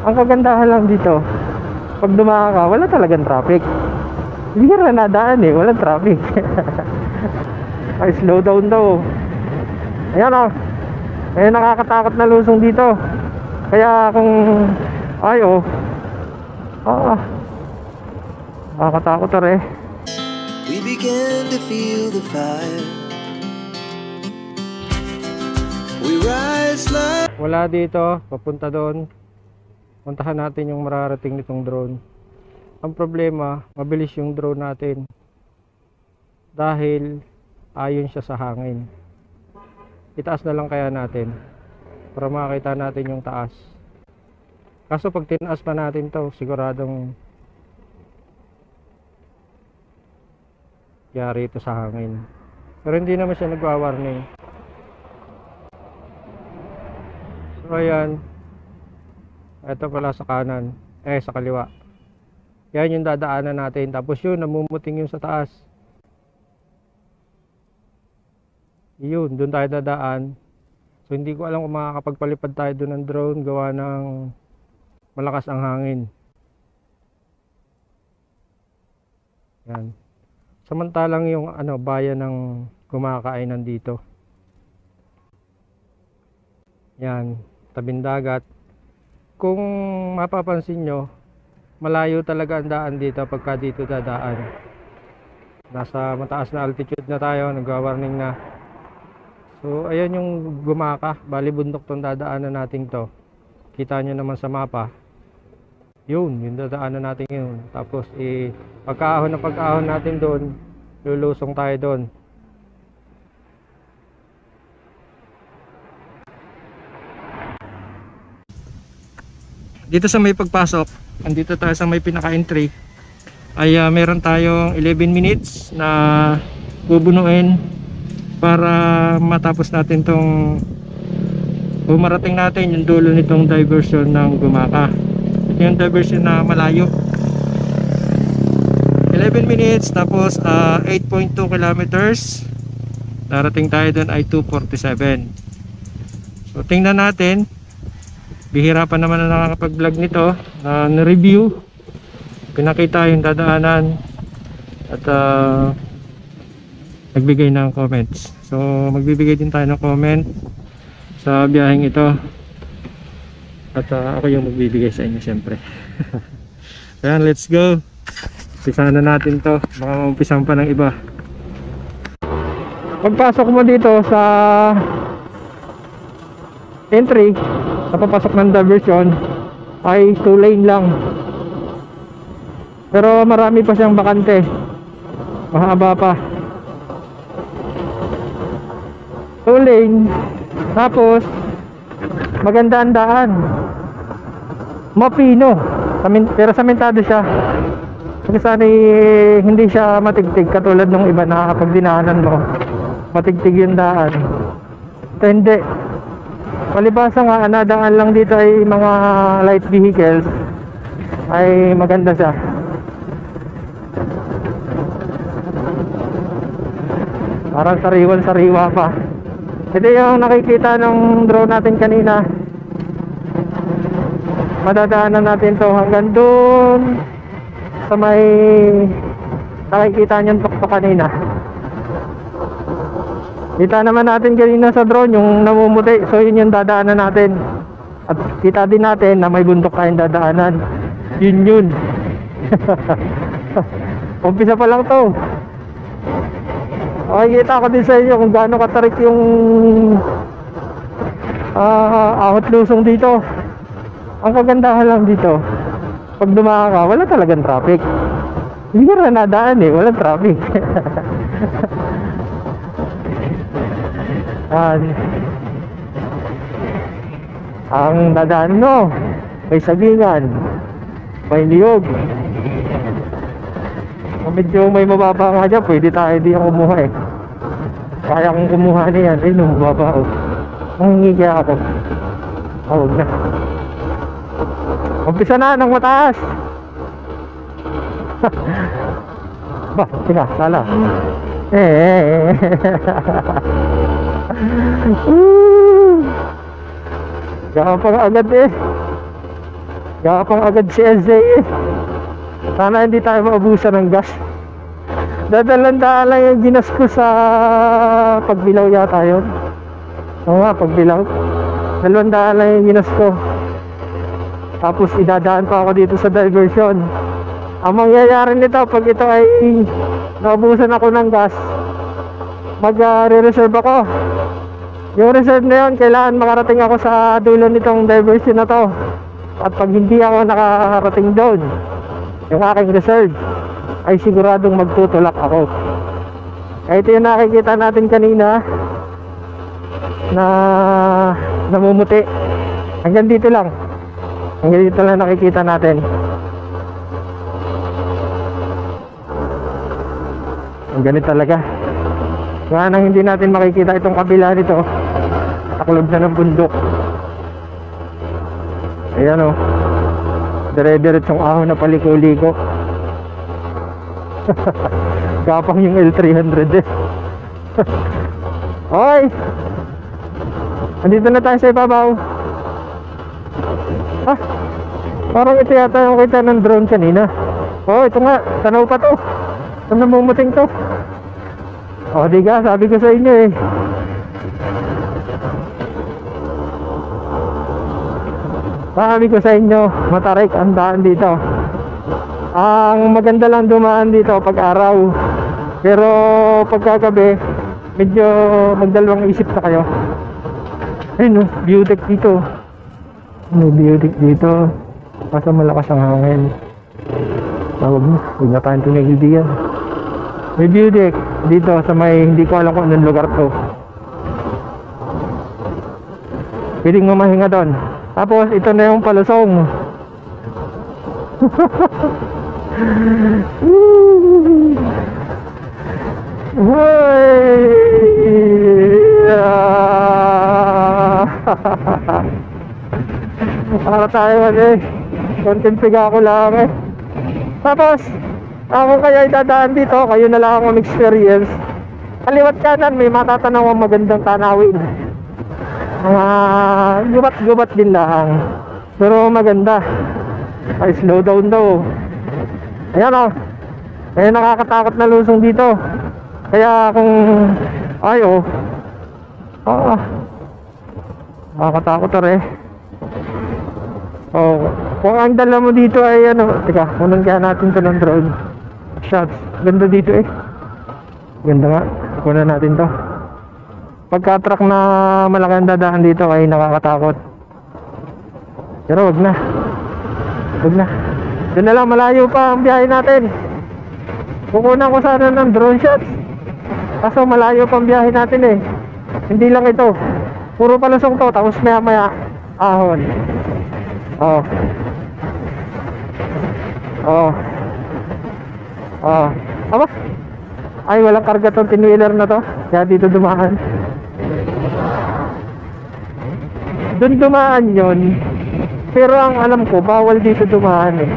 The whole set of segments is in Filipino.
Ang kagandahan lang dito, pag dumaka ka, wala talagang traffic. Bihira na daan eh, walang traffic. Ay, slow down daw. Ayan o. May nakakatakot na lusong dito. Kaya kung nakakatakot na rin. We began to feel the fire. We rise like... Wala dito, papunta doon. Puntahan natin yung mararating nitong drone. Ang problema, mabilis yung drone natin. Dahil ayon siya sa hangin. Itaas na lang kaya natin para makakita natin yung taas. Kaso pag tinaas pa natin to, siguradong yari ito sa hangin. Pero hindi naman siya nagwa-warning. So ayan, ito pala sa kanan, sa kaliwa. Yan yung dadaanan natin. Tapos yun, namumuting yung sa taas. Yun, doon tayo dadaan. So hindi ko alam kung makakapagpalipad tayo doon ng drone gawa ng malakas ang hangin. Yan. Samantalang yung bayan ng kumakainan dito. Yan, tabing dagat. Kung mapapansin nyo, malayo talaga ang daan dito pagka dito dadaan. Nasa mataas na altitude na tayo, nagwa-warning na. So ayan yung Gumaka, bali bundok tong dadaanan natin to. Kita nyo naman sa mapa. Yun, yung dadaanan natin yun. Tapos pagkaahon natin doon, lulusong tayo doon. Dito sa may pagpasok, andito tayo sa may pinaka-entry, ay meron tayong 11 minutes na bubunuin para matapos natin tong marating natin yung dulo nitong diversion ng Gumaka. Ito yung diversion na malayo, 11 minutes, tapos 8.2 kilometers. Darating tayo doon ay 2:47. So tingnan natin. Bihira pa naman na nakakapag-vlog nito, na-review, pinakita yung dadaanan at nagbigay ng comments. So magbibigay din tayo ng comment sa biyaheng ito at ako yung magbibigay sa inyo syempre. Ayan, let's go. Umpisahan na natin to, baka maumpisahan pa ng iba. Pagpasok mo dito sa entry, sa papasok ng diversion ay 2 lane lang, pero marami pa siyang bakante, mahaba pa. 2 lane, tapos maganda ang daan, mapino, pero samentado siya. Kasi sana hindi siya matigtig katulad ng iba na kapag dinaanan mo matigtig yung daan. Ito hindi. Palibasa nga, nadaan lang dito ay mga light vehicles, ay maganda siya. Parang sariwan-sariwa pa. Ito yung nakikita ng drone natin kanina. Madadaanan natin to hanggang doon sa may nakikita niyong tuktok kanina. Kita naman natin kanina sa drone yung namumuti. So yun yung dadaanan natin. At kita din natin na may bundok tayong dadaanan. Yun. Umpisa pa lang to. Okay, kita ko din sa inyo kung gaano katarik yung ahot lusong dito. Ang kagandahan lang dito, pag dumaka ka, wala talagang traffic. Hindi ka na nadaan eh, walang traffic. Ang dadaan mo, may Sabingan, may Niyog. Medyo may mababa nga dyan, pwede tayo di ako kumuha eh. Kaya kong kumuha na yan, eh nung mababa oh. Mangingi kaya ako. Huwag na. Umpisa na ng mataas. Ba, tika, sala. Gaka pa agad eh. Yapang agad si SJ eh. Sana hindi tayo maubusan ng gas. Dadalandaan lang yung ginas ko sa Pagbilao yata yun. Oo nga, Pagbilao. Dalandaan lang yung ginas ko. Tapos idadaan pa ako dito sa diversion. Ang mangyayari nito pag ito ay naubusan ako ng gas, mag-re-reserve ako. Yung reserve na yun, kailangan makarating ako sa dulo nitong diversion na to. At pag hindi ako nakarating doon, yung aking reserve ay siguradong magtutulak ako. Kaya ito yung nakikita natin kanina na namumuti. Hanggang dito lang. Hanggang dito lang nakikita natin. Ang ganit talaga. Kaya nang hindi natin makikita itong kabila nito, taklob na ng bundok. Ayan o, dire-diretsong ahon na paliko-liko. Gapang yung L300 eh. Hoy! Andito na tayo sa ibabaw. Ah, parang ito yata yung kita ng drone kanina. Oh, ito nga, tanaw pa to. Ito namumuting to. Oh, diga, sabi ko sa inyo eh. Sabi ko sa inyo, matarik ang daan dito. Ang maganda lang dumaan dito pag araw. Pero pagkagabi, medyo magdalawang isip na kayo. Ayun oh, view deck dito. May view deck dito. Kaso malakas ang hangin. Tawag mo, huwag na tayong tumigil diyan. May view deck dito sa may, hindi ko alam kung anong lugar to. Pwedeng mamahinga doon. Tapos ito na yung palusong. Para tayo eh, konting piga ko lang eh. Tapos ako kaya idadaan dito, kayo na lang ang experience. Kaliwat kanan may matatanaw ang magandang tanawin. Gubat-gubat din lang, pero maganda. Ay, slow down daw. Ayan o, may nakakatakot na lusong dito. Kaya kung ayo, nakakatakot rin. Oh, kung ang dala mo dito ay ano, teka, kunan kaya natin to ng drone shots. Ganda dito eh. Ganda nga, kunan natin to. Pagka-truck na malaki ang dadaan dito ay nakakatakot. Pero wag na. Wag na. Doon na lang, malayo pa ang biyahe natin. Kukunan ko sana ng drone shots. Kaso malayo pa ang biyahe natin eh. Hindi lang ito. Puro palusong to, tapos maya maya ahon. Oh. Oh. Oh. Aba? Ay, walang karga tong tinwheeler na to. Kaya dito dumaan. Doon dumaan yon. Pero ang alam ko, bawal dito dumaan eh.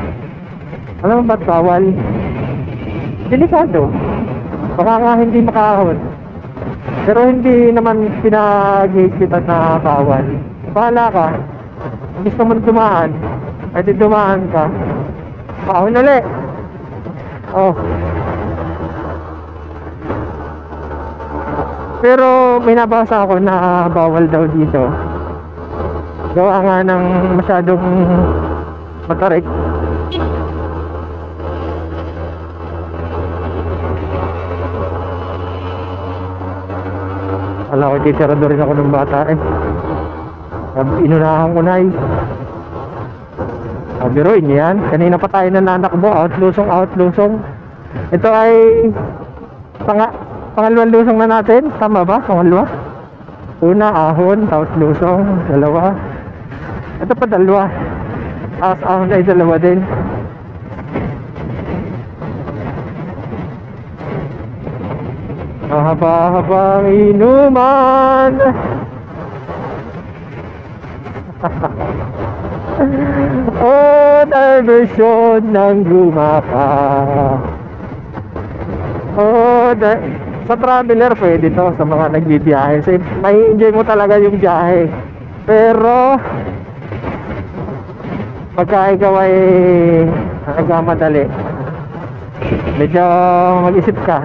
Alam mo ba't bawal? Delikado. Baka nga hindi makahon. Pero hindi naman pinag-iipitan na bawal. Bahala ka. Kung gusto mo dumaan, ay di dumaan ka. Ahon ulit. Oh. Pero may nabasa ako na bawal daw dito. Gawa nga ng masyadong matarik. Alam ko, titirado rin ako ng bata eh. Inunahan ko na eh. Biruin yan. Kanina pa tayo nananakbo. Outlusong. Ito ay pangalawang lusong na natin. Tama ba? Pangalawa? Una, ahon. Tapos lusong. Dalawa. Ito pa dalawa. Tapos ahon ay dalawa din. Mahaba-habang inuman. Oh, diversion ng gumapa. Oh, sa traveler pwede to, sa mga nagbibiyahe. So, may enjoy mo talaga yung biyahe. Pero pagka ikaw ay nagmamadali, medyo mag-isip ka.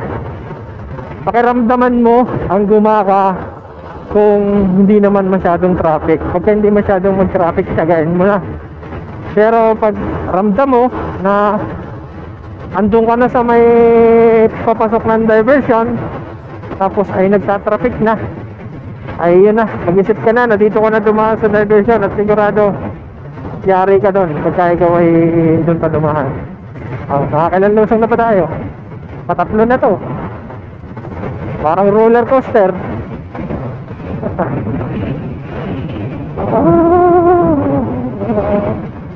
Pakiramdaman mo ang gumaka kung hindi naman masyadong traffic. Pagka hindi masyadong mag-traffic, tagayin mo na. Pero pag ramdam mo na andun ka na sa may papasok ng diversion, tapos ay nagsa-traffic na, ay yun na, mag-isip ka na dito ka na dumaan sa diversion at sigurado yari ka doon pagka ikaw ay doon pa dumaan. Nakakailan lusong na pa tayo? Patatlo na to, parang roller coaster.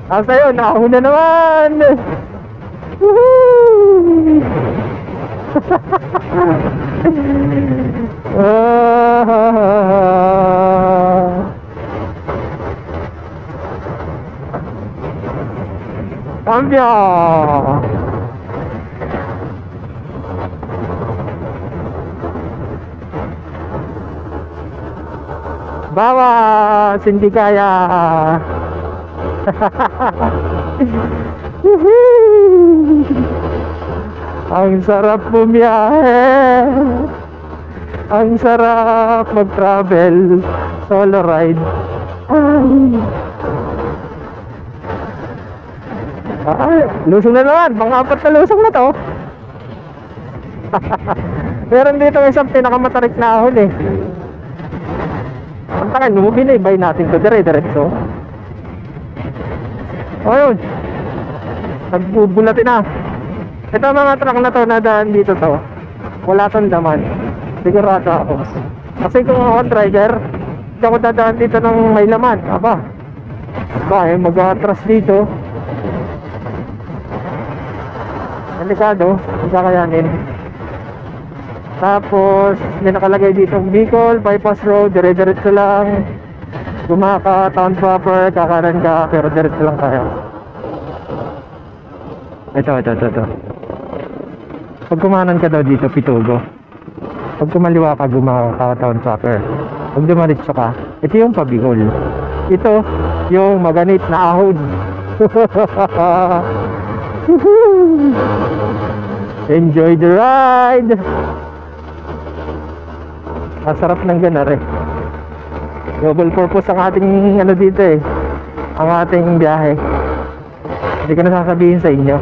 Asa yun, nakahuna naman. Woohoo! Cambio! Bawas! Hindi kaya! Ang sarap bumiyahe, ang sarap mag-travel, solo ride. Lusong na naman, pang-apat na lusong na to. Meron dito isang pinakamatarik na ahon eh. Ang takan, binibay natin to dire-diretso. O yun, nagbubulatin na. Ito mga truck na to, nadaan dito to, wala tong laman, sigurado ako. Kasi kung ako driver, hindi ako dadaan dito ng may laman. Aba, mag-atras dito, delikado, hindi kakayanin. Tapos may nakalagay dito Bicol bypass road, dire-diretso lang. Gumaka, town proper, kakanan ka, pero diretso lang tayo. Ito. Pag kumanan ka daw dito, Pitugo. Pag kumaliwa ka, Gumaka, town proper. Pag dumaritso ka, ito yung Pabicol. Ito yung maganit na ahon. Enjoy the ride. Masarap ng ganar eh. Double purpose ang ating ano dito eh, ang ating biyahe. Hindi ko na sasabihin sa inyo.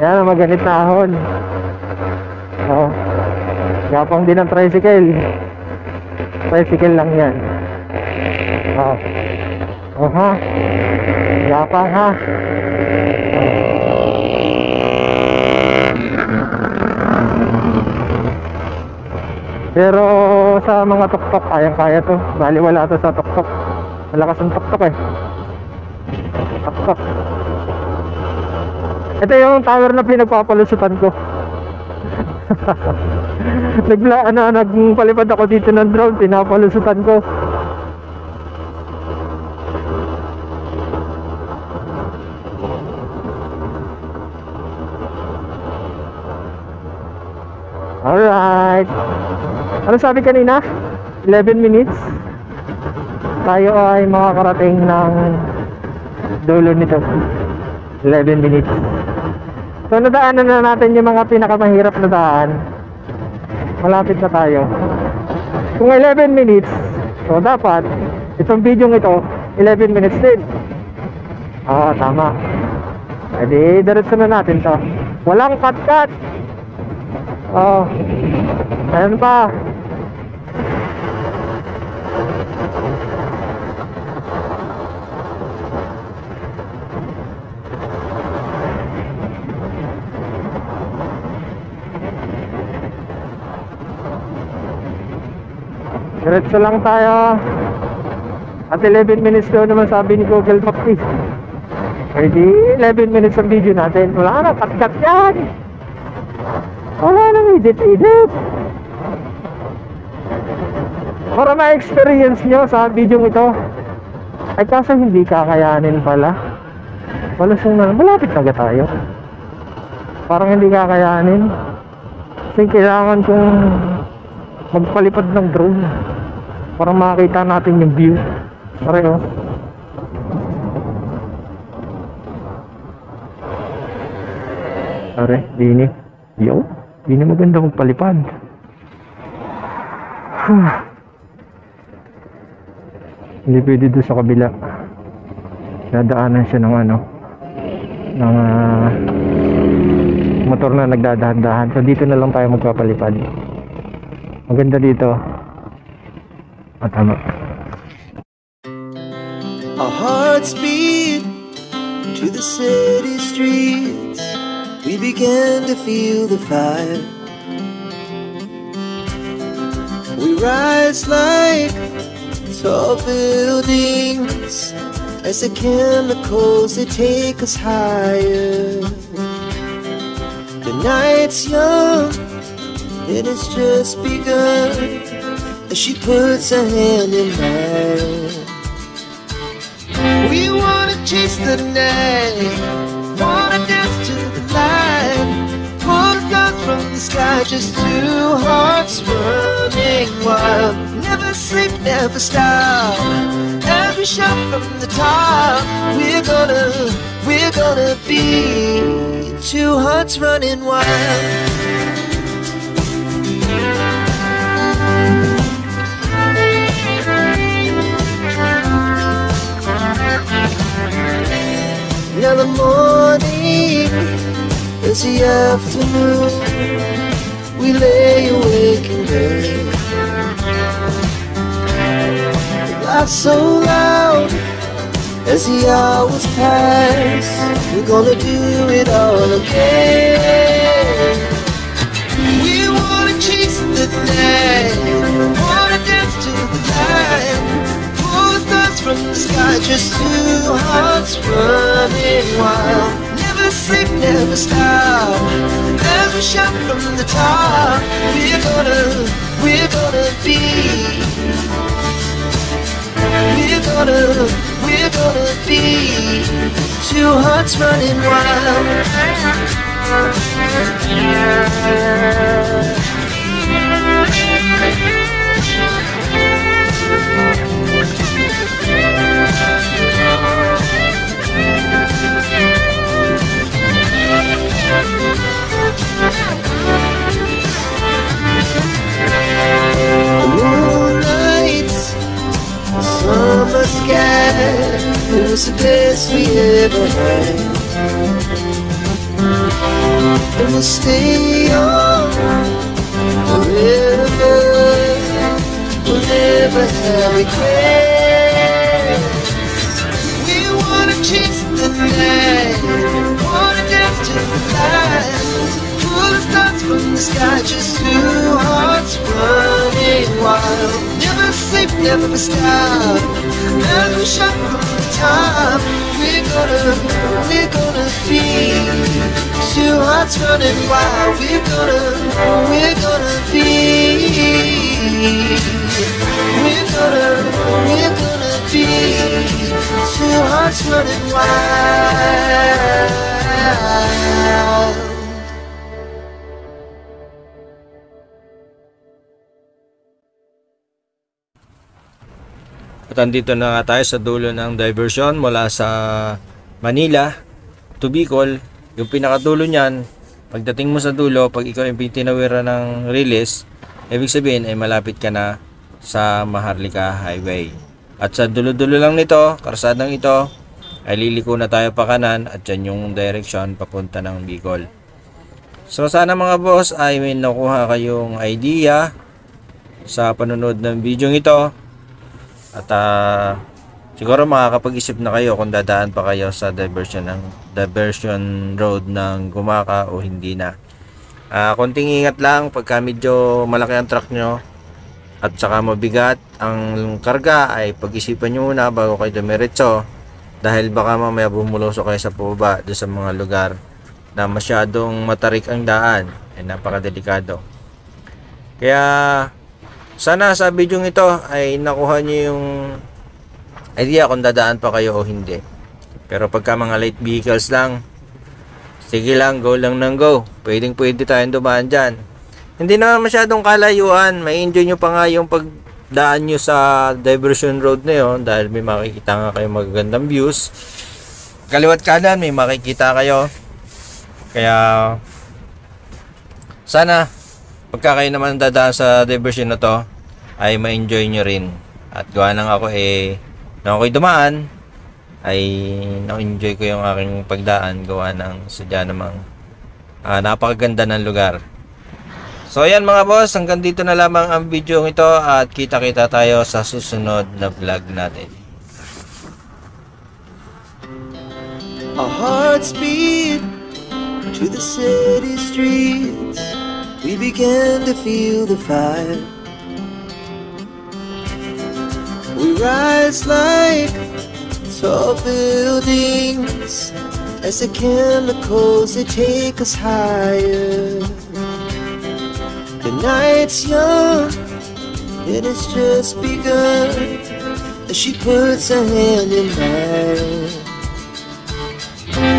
Yan, maganit na ahon. Gapang din ang tricycle. Tricycle lang yan. Ha? Gapang ha? Pero sa mga tuktok, kayang-kaya to. Bali wala to sa tuktok. Malakas ang tuktok eh. Tuktok. Ito yung tower na pinagpapalusutan ko. Nagpalipad ako dito ng drone, pinapalusutan ko. Alright. Ano sabi kanina? 11 minutes. Tayo ay makakarating ng dulo nito. 11 minutes. So nadaanan na natin yung mga pinakamahirap na daan. Malapit na tayo. Kung 11 minutes, so dapat itong video ito 11 minutes din. Tama. Edi diretso na natin to. Walang cut-cut. Ayan pa. Diretso lang tayo. At 11 minutes daw naman sabi ni Google Maps eh. Pwede 11 minutes ang video natin. Wala na, cut-cut yan. Wala nang edit-edit. Para ma-experience nyo sa video ito. Ay kaso hindi kakayanin pala. Malusong na, malapit na tayo. Parang hindi kakayanin. Kasi kailangan kong magpalipad ng drone. Para makita natin yung view. Pareho. Are, dini. Yo, dini maganda magpalipad. Hindi pwede doon sa kabila. Dadaanan siya ng ano, ng motor na nagdadahan-dahan. So dito na lang tayo magpapalipad. Maganda dito. Tama. Our hearts beat to the city streets. We began to feel the fire. We rise like tall buildings as the chemicals they take us higher. The night's young, it has just begun as she puts her hand in mine. We wanna chase the night, wanna dance to the light, pull the stars from the sky, just two hearts running wild. Never sleep, never stop, as we shout from the top. We're gonna be two hearts running wild. Now the morning is the afternoon. We lay awake in bed. Laugh so loud as the hours pass. We're gonna do it all again. We wanna chase the night, wanna dance to the light, pull the stars from the sky, just two hearts running wild. Never sleep, never stop, as we shout from the top. We're gonna be, we're gonna be two hearts running wild. Moonlights, summer sky, it was the best we ever had. And we'll stay on forever, we'll never have regrets. We wanna chase the night, wanna dance to the light, pull the stars from the sky, just two hearts running wild. Never sleep, never stop, as we shout from the top. We're gonna be two hearts running wild. We're gonna be, we're gonna be two hearts running wild. At andito na nga tayo sa dulo ng diversion mula sa Manila to Bicol. Yung pinakadulo niyan, pagdating mo sa dulo, pag ikaw yung tinawira ng release, ibig sabihin ay malapit ka na sa Maharlika Highway. At sa dulo-dulo lang nito, karsadang ito, ay liliko na tayo pa kanan at yan yung direction papunta ng Bicol. So sana mga boss ay may nakuha kayong idea sa panonood ng video ito. At siguro makakapag-isip na kayo kung dadaan pa kayo sa diversion road ng Gumaka o hindi na. Konting ingat lang pagka medyo malaki ang truck nyo at saka mabigat ang karga, ay pag-isipan nyo muna bago kayo dumiretso, dahil baka mamaya bumulusok kayo sa pababa doon sa mga lugar na masyadong matarik ang daan, ay napakadelikado. Kaya sana sa video ito ay nakuha nyo yung idea kung dadaan pa kayo o hindi. Pero pagka mga light vehicles lang, sige lang, go lang ng go. Pwede tayong dumaan dyan. Hindi na masyadong kalayuan. May enjoy nyo pa nga yung daan nyo sa diversion road na yon dahil may makikita nga kayo magagandang views. Kaliwat kanan may makikita kayo. Kaya sana pagka kayo naman dadaan sa diversion na to ay ma-enjoy nyo rin. At gawa nang ako nang ako'y dumaan ay na-enjoy ko yung aking pagdaan gawa ng sadya namang napakaganda ng lugar. So ayan mga boss, hanggang dito na lamang ang video ito at kita-kita tayo sa susunod na vlog natin. Our hearts beat to the city streets. We began to feel the fire. We rise like tall buildings as the chemicals they take us higher. The night's young and it's just begun as she puts her hand in mine.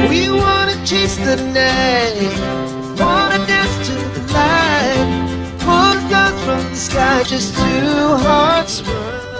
We wanna chase the night, wanna dance to the light, pull the stars from the sky, just two hearts run.